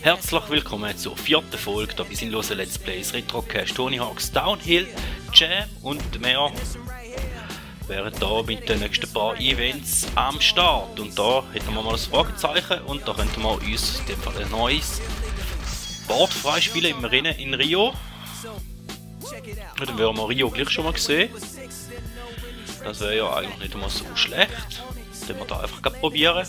Herzlich willkommen zur vierten Folge der besinnlosen Let's Plays Retrocast Tony Hawk's Downhill, Jam und mehr wären da mit den nächsten paar Events am Start. Und da hätten wir mal das Fragezeichen und da könnten wir uns in dem Fall ein neues Board freispielen im Rennen in Rio. Und dann wären wir Rio gleich schon mal gesehen. Das wäre ja eigentlich nicht immer so schlecht. Dann wir da einfach probieren.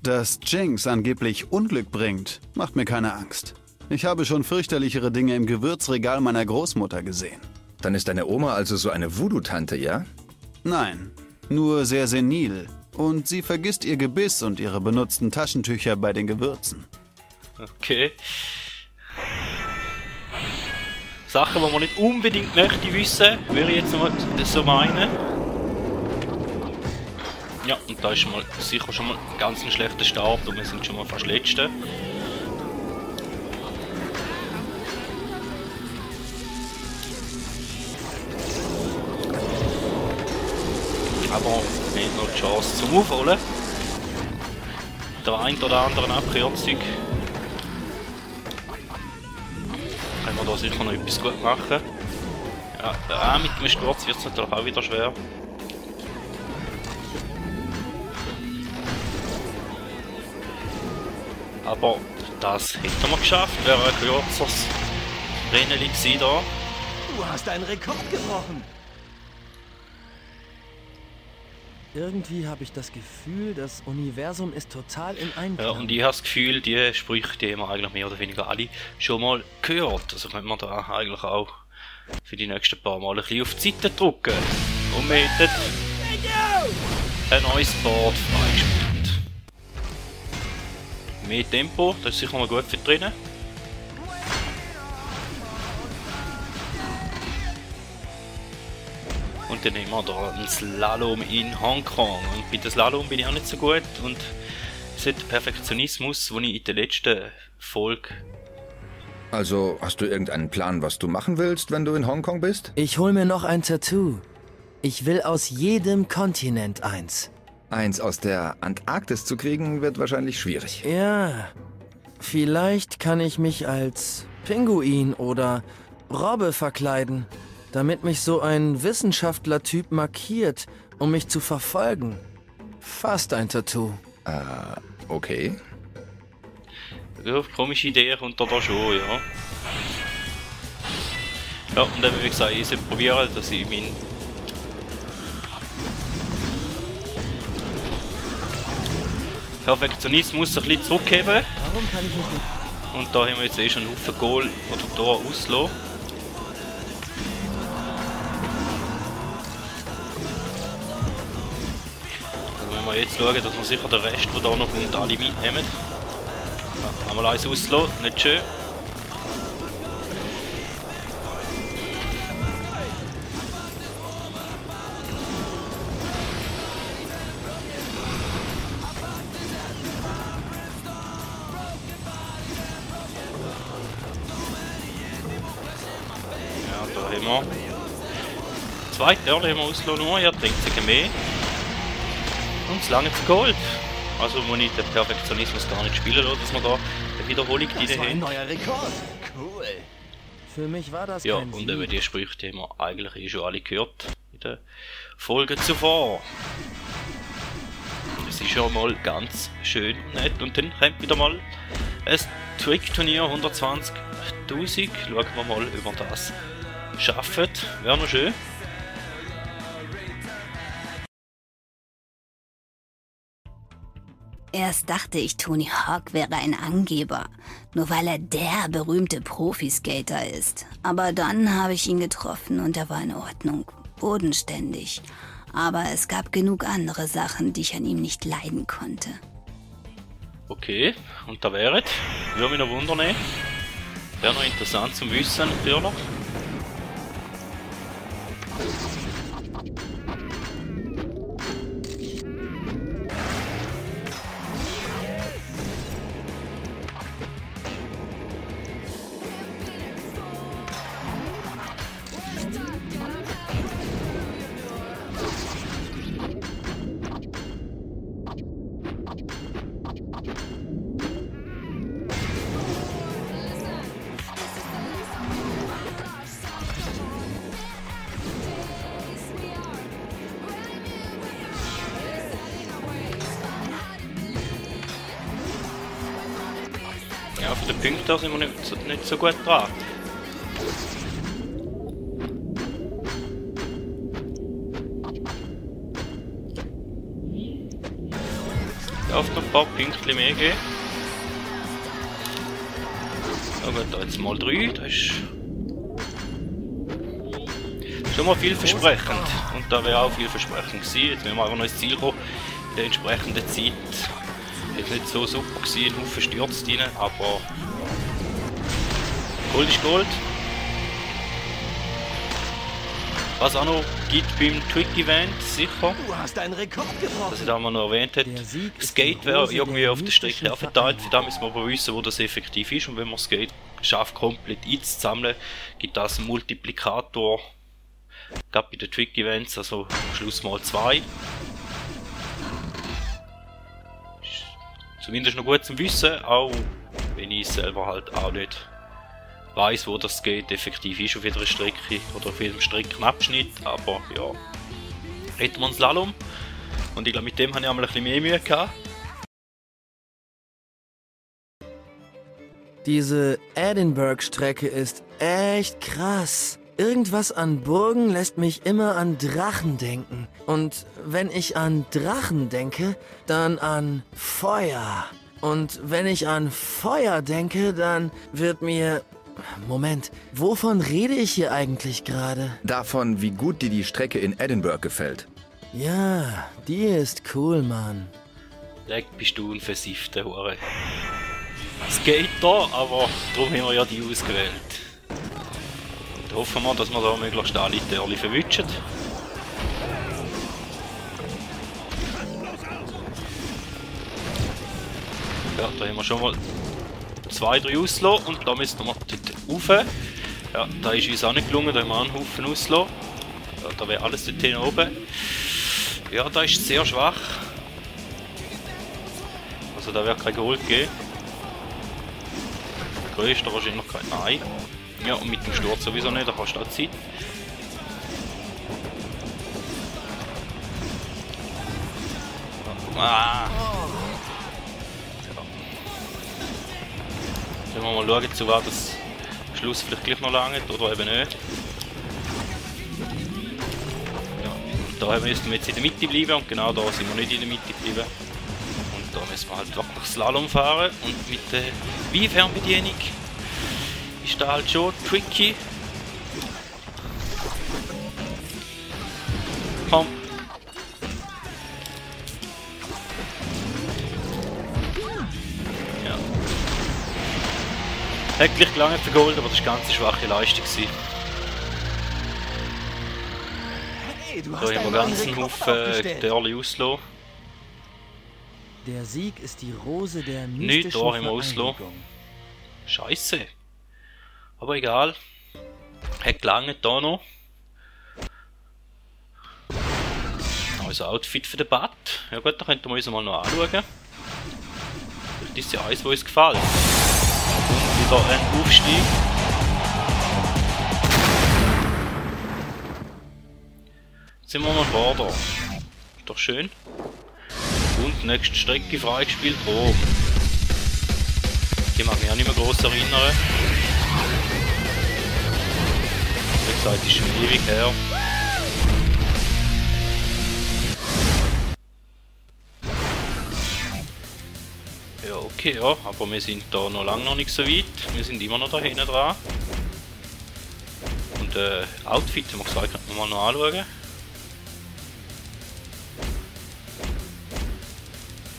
Dass Jinx angeblich Unglück bringt, macht mir keine Angst. Ich habe schon fürchterlichere Dinge im Gewürzregal meiner Großmutter gesehen. Dann ist deine Oma also so eine Voodoo-Tante, ja? Nein, nur sehr senil. Und sie vergisst ihr Gebiss und ihre benutzten Taschentücher bei den Gewürzen. Okay. Sachen, die man nicht unbedingt möchte wissen, würde ich jetzt mal so meinen. Ja, und da ist mal sicher schon mal ein ganz schlechter Start und wir sind schon mal fast Letzte. Aber wir haben noch die Chance zum Aufholen. Der ein oder anderen Abkürzung. Können wir da sicher noch etwas gut machen. Ja, auch mit dem Sturz wird es natürlich auch wieder schwer. Aber das hätten wir geschafft, wäre ein kürzeres Rennen gewesen da. Du hast einen Rekord gebrochen! Irgendwie habe ich das Gefühl, das Universum ist total in Einklang. Ja, und ich habe das Gefühl, die Sprüche, die haben wir eigentlich mehr oder weniger alle schon mal gehört. Also könnte man da eigentlich auch für die nächsten paar Mal ein bisschen auf die Seite drücken. Und wir hätten ein neues Board freigespielt. Mehr Tempo, das ist sicher mal gut für drinnen. Und dann haben wir da einen Slalom in Hongkong. Und bei dem Slalom bin ich auch nicht so gut. Und es hat Perfektionismus, den ich in der letzten Folge... Also, hast du irgendeinen Plan, was du machen willst, wenn du in Hongkong bist? Ich hol mir noch ein Tattoo. Ich will aus jedem Kontinent eins. Eins aus der Antarktis zu kriegen, wird wahrscheinlich schwierig. Ja, vielleicht kann ich mich als Pinguin oder Robbe verkleiden, damit mich so ein Wissenschaftler-Typ markiert, um mich zu verfolgen. Fast ein Tattoo. Okay. Ja, komische Idee kommt da schon, ja. Ja, und dann wie gesagt, ich sollte probieren, dass ich meinen Perfektionismus ein bisschen zurückheben. Warum kann ich mich nicht... Und da haben wir jetzt schon einen Haufen Goal oder Tor ausgelassen. Also wenn wir jetzt schauen, dass wir sicher den Rest, der da noch kommt, alle mitnehmen. Ja, einmal eins ausgelassen, nicht schön. Zwei Törle haben wir ausgelassen, nur, ihr trinkt sich mehr. Und es lange für Gold. Also muss ich den Perfektionismus gar nicht spielen lassen, dass wir da eine Wiederholung drin Das war ein haben. neuer Rekord. Cool. Für mich war das Ja, kein und Sieg. eben die Sprüche, die haben wir eigentlich schon alle gehört in der Folge zuvor. Es ist ja mal ganz schön nett. Und dann kommt wieder mal ein Trick-Turnier 120.000. Schauen wir mal, ob wir das schaffen. Wäre noch schön. Erst dachte ich, Tony Hawk wäre ein Angeber, nur weil er der berühmte Profiskater ist. Aber dann habe ich ihn getroffen und er war in Ordnung, bodenständig. Aber es gab genug andere Sachen, die ich an ihm nicht leiden konnte. Okay, und da wäre es. Würde mich noch wundern. Wäre noch interessant zum Wissen natürlich. Punkten, da sind wir nicht so gut dran. Darf noch ein paar Pünktchen mehr geben. Ja gut, da jetzt mal 3, das ist schon mal vielversprechend. Und da wäre auch vielversprechend gewesen. Jetzt müssen wir einfach noch ins Ziel kommen. In der entsprechenden Zeit. Jetzt nicht so super gewesen, ein Haufen stürzt rein, aber Gold ist Gold. Was auch noch gibt beim Twig-Event, sicher. Du hast einen Rekord gebrochen. Was ich da mal noch erwähnt habe. Das Gate wäre irgendwie auf der Strecke aufgeteilt. Für das müssen wir aber wissen, wo das effektiv ist. Und wenn man das Gate schafft, komplett einzusammeln, gibt das einen Multiplikator. Gerade bei den Twig-Events, also am Schluss mal 2. Zumindest noch gut zum Wissen, auch wenn ich selber halt auch nicht weiss, wo das Gate effektiv ist auf jeder Strecke oder auf jedem Streckenabschnitt, aber ja, hätten wir einen Slalom und ich glaube mit dem habe ich einmal ein bisschen mehr Mühe gehabt. Diese Edinburgh-Strecke ist echt krass. Irgendwas an Burgen lässt mich immer an Drachen denken. Und wenn ich an Drachen denke, dann an Feuer. Und wenn ich an Feuer denke, dann wird mir... Moment, wovon rede ich hier eigentlich gerade? Davon, wie gut dir die Strecke in Edinburgh gefällt. Ja, die ist cool, Mann. Leck, bist du ein versiffter Hure. Es geht da, aber darum haben wir ja die ausgewählt. Und hoffen wir, dass wir da möglichst alle Törli verwutschen. Ja, da haben wir schon mal 2, 3 ausgelassen und da müssen wir dort rauf. Ja, da ist uns auch nicht gelungen, da haben wir einen Haufen ausgelassen. Ja, da wäre alles dort hinten oben. Ja, da ist es sehr schwach. Also da wird kein Gold geben. Größter Wahrscheinlichkeit nein. Ja, und mit dem Sturz sowieso nicht, da kannst du auch Zeit. Ah. Dann müssen wir mal schauen, zu was das Schluss vielleicht gleich noch langt oder eben nicht. Ja, da müssen wir jetzt in der Mitte bleiben und genau da sind wir nicht in der Mitte geblieben. Und da müssen wir halt wirklich Slalom fahren und mit der Wii-Fernbedienung ist da halt schon tricky. Komm. Ja. Hat gleich gelangt für Gold, aber das war eine ganz schwache Leistung. Hey, du Da hast haben wir einen ganz einen Rekord Haufen aufgestellt. Törli ausgelassen. Der Sieg ist die Rose der Nicht mystischen da im Oslo. Vereinigung. Scheiße. Aber egal. Hat gelangt da noch. Neues Outfit für den Bad. Ja gut, da könnten wir uns mal noch anschauen. Vielleicht ist ja eins, was uns gefällt. Und wieder ein Aufstieg. Jetzt sind wir mal vor da. Ist doch schön. Und nächste Strecke freigespielt. Oh. Die mag mich auch nicht mehr groß erinnern. Wie gesagt, ist schon ewig her. Ja, okay, ja, aber wir sind da noch lange noch nicht so weit. Wir sind immer noch da hinten dran. Und Outfit, haben wir gesagt, könnten wir mal noch anschauen.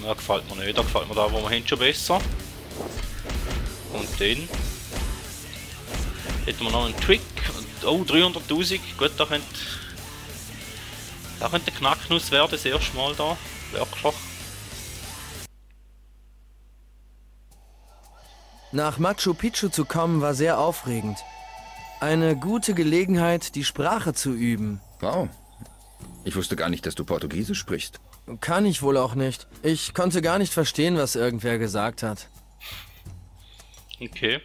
Ja, gefällt mir nicht, da gefällt mir da, wo wir haben, schon besser. Und dann hätten wir noch einen Trick. Oh, 300.000. Gut, da könnte eine Knacknuss werden, das erste Mal da. Wirklich. Nach Machu Picchu zu kommen war sehr aufregend. Eine gute Gelegenheit, die Sprache zu üben. Wow. Ich wusste gar nicht, dass du Portugiesisch sprichst. Kann ich wohl auch nicht. Ich konnte gar nicht verstehen, was irgendwer gesagt hat. Okay.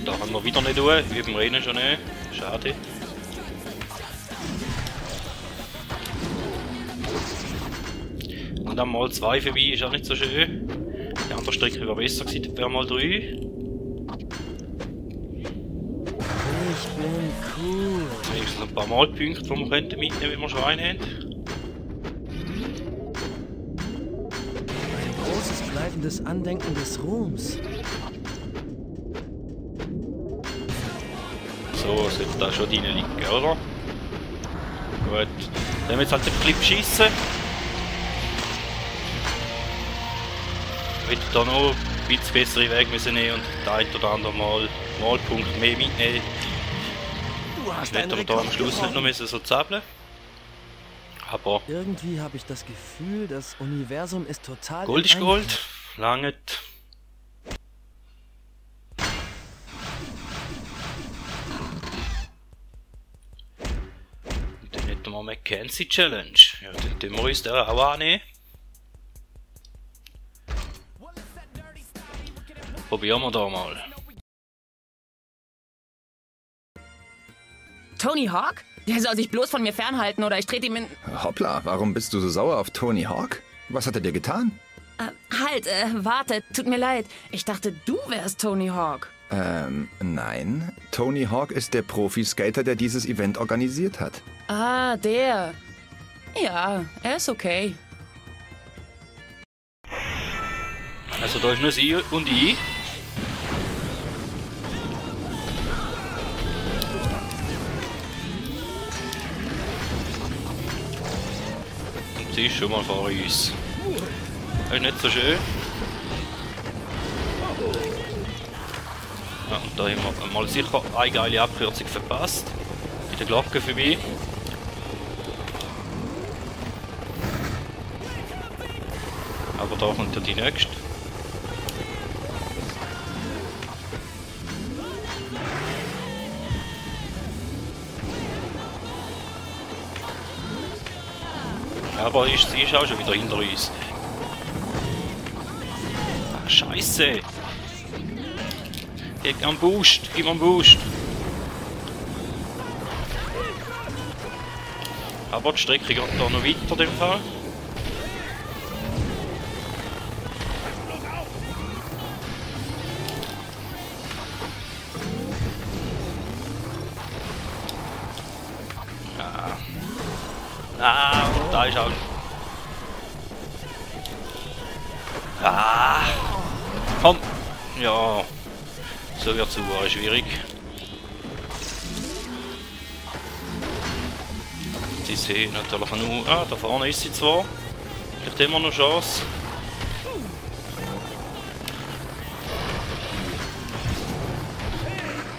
Da haben wir wieder nicht tun, wie beim Rennen schon nicht. Schade. Und dann mal 2 vorbei, ist auch nicht so schön. Die andere Strecke wäre besser gewesen, das wäre mal 3. Ich bin cool. Wenigstens ein paar Malpunkte, die wir könnten mitnehmen, wenn wir Schweine haben. Ein großes bleibendes Andenken des Ruhms. So, sollte da schon drin liegen, oder? Gut. Dann haben wir jetzt halt den Clip schiessen. Ich hätte da noch ein bisschen bessere Wege müssen nehmen und den einen oder anderen Malpunkt mehr mitnehmen. Du hast Ich hätte aber da am Schluss nicht noch müssen so zappeln. Aber Irgendwie habe ich das Gefühl, das Universum ist total... Gold ist im Gold. Langet. Und dann hätten wir Mackenzie Challenge. Ja, dann tun wir uns da auch annehmen. Probieren wir da mal. Tony Hawk? Der soll sich bloß von mir fernhalten oder ich trete ihm in... Hoppla, warum bist du so sauer auf Tony Hawk? Was hat er dir getan? Warte, tut mir leid. Ich dachte, du wärst Tony Hawk. Nein. Tony Hawk ist der Profi-Skater, der dieses Event organisiert hat. Ah, der. Ja, er ist okay. Also da ist nur sie und ich. Und sie ist schon mal vor uns. Das ist nicht so schön. Ja, und da haben wir mal sicher eine geile Abkürzung verpasst. Bei der Glocke vorbei. Aber da kommt ja die nächste. Aber sie ist auch schon wieder hinter uns. Ach, Scheiße! Gib am Boost! Gib am Boost! Aber die Strecke geht da noch weiter in dem Fall. Ah, und da ist auch... Ah! Komm! Ja! So wird es schwierig. Sie sehen natürlich nur... Ah, da vorne ist sie zwar. Vielleicht haben wir noch Chance.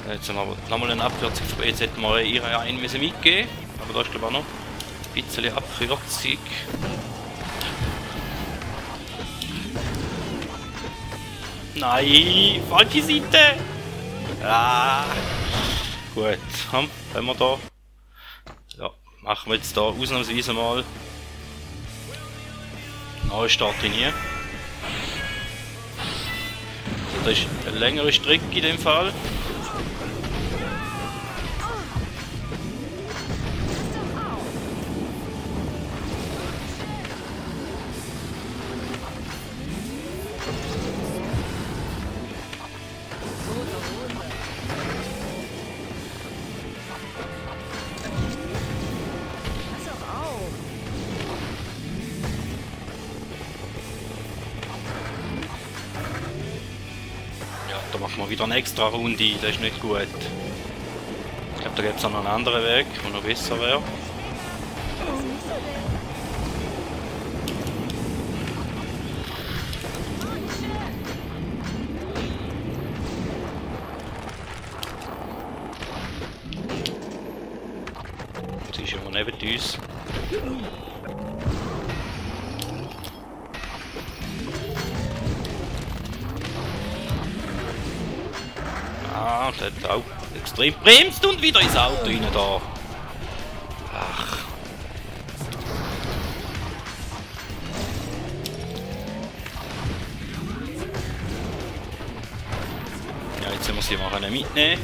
Jetzt haben wir nochmal eine Abkürzung vorbei. Jetzt hätten wir ihr einen mitgeben. Aber da ist glaube ich auch noch ein bisschen Abkürzung. Nein, falsche Seite! Ah, gut, wenn wir da... Ja, machen wir jetzt da ausnahmsweise mal... Neustart hier. Also das ist eine längere Strecke in dem Fall. Da machen wir wieder eine extra Runde, das ist nicht gut. Ich glaube, da gibt es noch einen anderen Weg, der noch besser wäre. Sie ist immer neben uns. Ah, der hat auch extrem bremst und wieder ins Auto rein da. Ach. Jetzt müssen wir sie mal mitnehmen.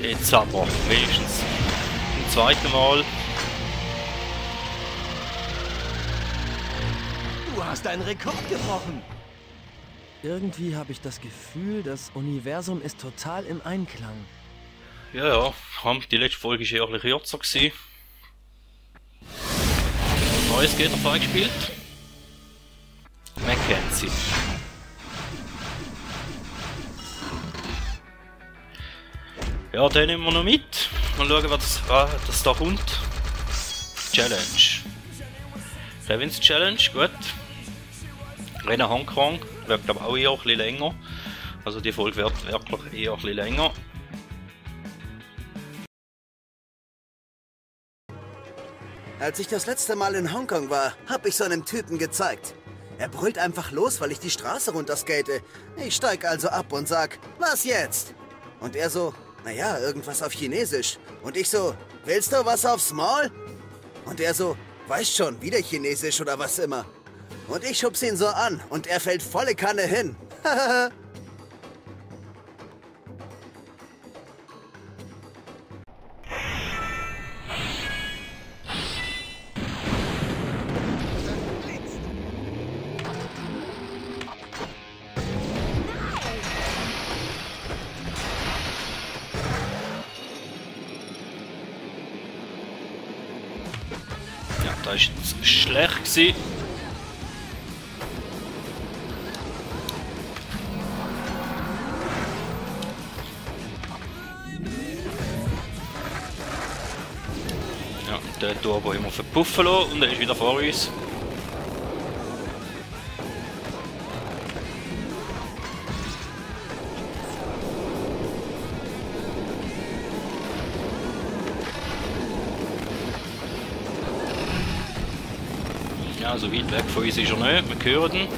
Jetzt aber wenigstens ein zweites Mal. Du hast einen Rekord gebrochen. Irgendwie habe ich das Gefühl, das Universum ist total im Einklang. Ja, die letzte Folge war ja auch ein bisschen kürzer gewesen. Neues Gator freigespielt. Mackenzie. Ja, den nehmen wir noch mit. Mal schauen, was das da kommt. Challenge. Revens Challenge, gut. Rennen Hongkong, wird glaube ich auch eher ein bisschen länger. Also die Folge wird wirklich eher ein bisschen länger. Als ich das letzte Mal in Hongkong war, hab ich so einem Typen gezeigt. Er brüllt einfach los, weil ich die Straße runterskate. Ich steig also ab und sag, was jetzt? Und er so, naja, irgendwas auf Chinesisch. Und ich so, willst du was aufs Maul? Und er so, weißt schon, wieder Chinesisch oder was immer. Und ich schubs ihn so an und er fällt volle Kanne hin. Ja, da ist es schlecht gewesen. Ja, der Turbo haben wir verpuffen lassen und er ist wieder vor uns. Ja, so weit weg von uns ist er nicht, wir hören ihn.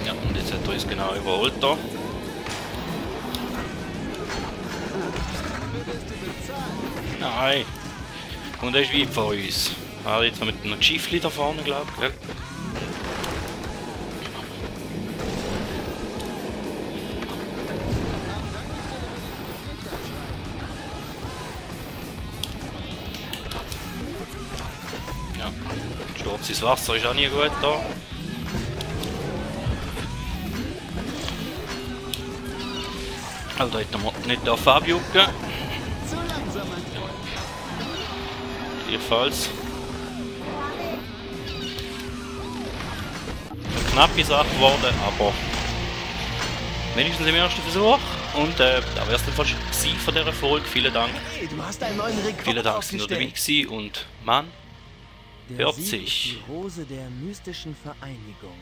Ja, und jetzt hat er uns genau überholt da. Nein! Und er ist weit von uns. Ah, jetzt noch mit einem Schiffli da vorne, glaube ich. Ja, Sturz ins Wasser ist auch nie gut da. Also da hätten wir nicht auf abjucken. Gleichfalls. Eine knappe Sache geworden, aber wenigstens im ersten Versuch. Und da wäre es dann fast gewesen von dieser Folge. Vielen Dank. Hey, du hast einen neuen Rekord Vielen Dank, dass ihr dabei aufgestellt. gewesen und man Der hört Sieg sich. ist die Hose der mystischen Vereinigung.